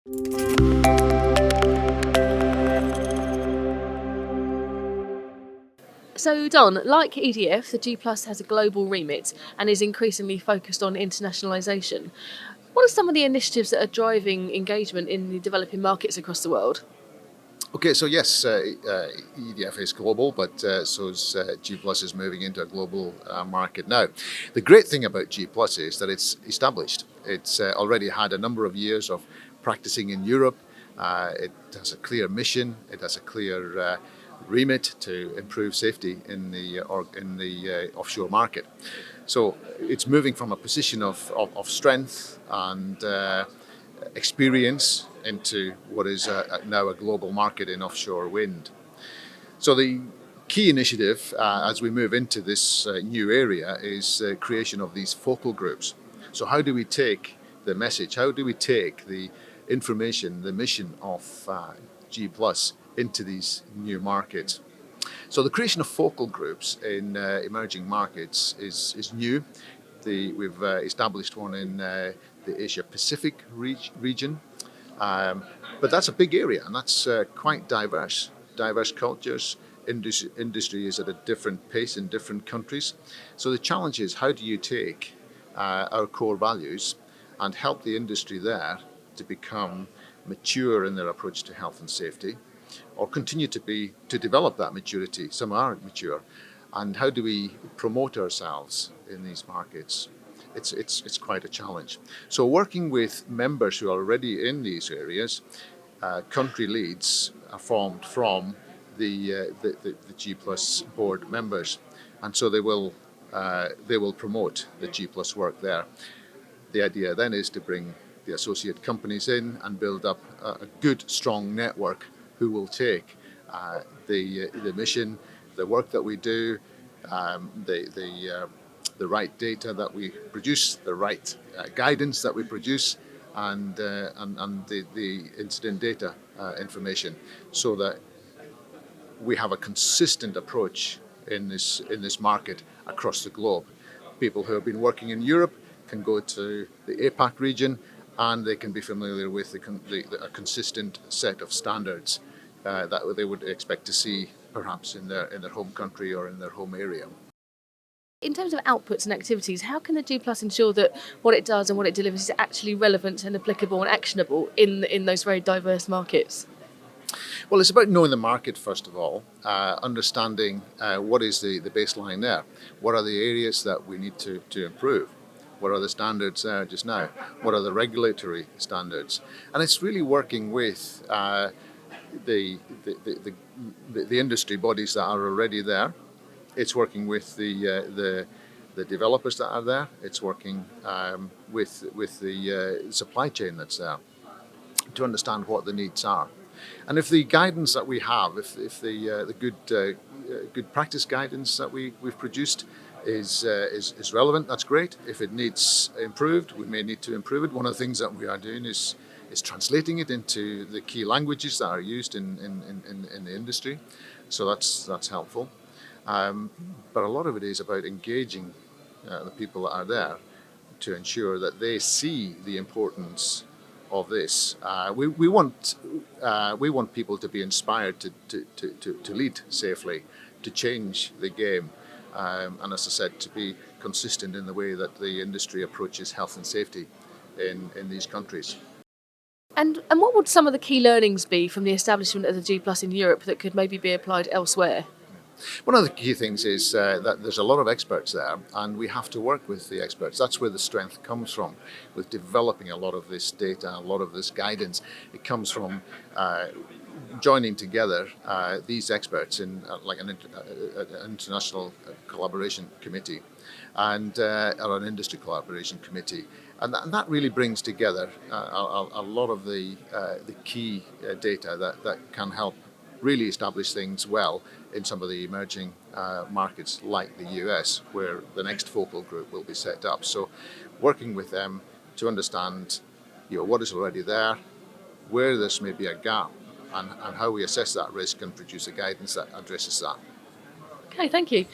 So, Don, like EDF, the Duplass has a global remit and is increasingly focused on internationalisation. What are some of the initiatives that are driving engagement in the developing markets across the world? Okay, so yes, EDF is global, but so is G Plus is moving into a global market now. The great thing about G Plus is that it's established. It's already had a number of years of practicing in Europe. It has a clear mission. It has a clear remit to improve safety in the offshore market. So it's moving from a position of strength and experience into what is now a global market in offshore wind. So the key initiative as we move into this new area is creation of these focal groups. So how do we take the message, how do we take the information, the mission of G Plus into these new markets? So the creation of focal groups in emerging markets is new. We've established one in the Asia Pacific region, but that's a big area and that's quite diverse. Diverse cultures, industry is at a different pace in different countries. So the challenge is, how do you take our core values and help the industry there to become mature in their approach to health and safety, or continue to develop that maturity? Some aren't mature. And how do we promote ourselves in these markets? It's quite a challenge. So working with members who are already in these areas, country leads are formed from the G Plus board members, and so they will promote the G Plus work there. The idea then is to bring the associate companies in and build up a good, strong network who will take the mission, the work that we do, the right data that we produce, the right guidance that we produce, and the incident data information, so that we have a consistent approach in this market across the globe. People who have been working in Europe can go to the APAC region and they can be familiar with a consistent set of standards that they would expect to see perhaps in their home country or in their home area. In terms of outputs and activities, how can the G Plus ensure that what it does and what it delivers is actually relevant and applicable and actionable in those very diverse markets? Well, it's about knowing the market first of all, understanding what is the baseline there, what are the areas that we need to improve, what are the standards there just now, what are the regulatory standards, and it's really working with the industry bodies that are already there. It's working with the developers that are there. It's working with the supply chain that's there to understand what the needs are. And if the guidance that we have, if the good practice guidance that we've produced is relevant, that's great. If it needs improved, we may need to improve it. One of the things that we are doing is translating it into the key languages that are used in the industry. So that's helpful. But a lot of it is about engaging the people that are there to ensure that they see the importance of this. We want people to be inspired to lead safely, to change the game, and as I said, to be consistent in the way that the industry approaches health and safety in these countries. And what would some of the key learnings be from the establishment of the G Plus in Europe that could maybe be applied elsewhere? One of the key things is that there's a lot of experts there, and we have to work with the experts. That's where the strength comes from, with developing a lot of this data, a lot of this guidance. It comes from joining together these experts in like an international collaboration committee and or an industry collaboration committee. And that really brings together a lot of the key data that can help really establish things well in some of the emerging markets like the US, where the next focal group will be set up. So working with them to understand what is already there, where this may be a gap, and how we assess that risk and produce a guidance that addresses that. Okay, thank you.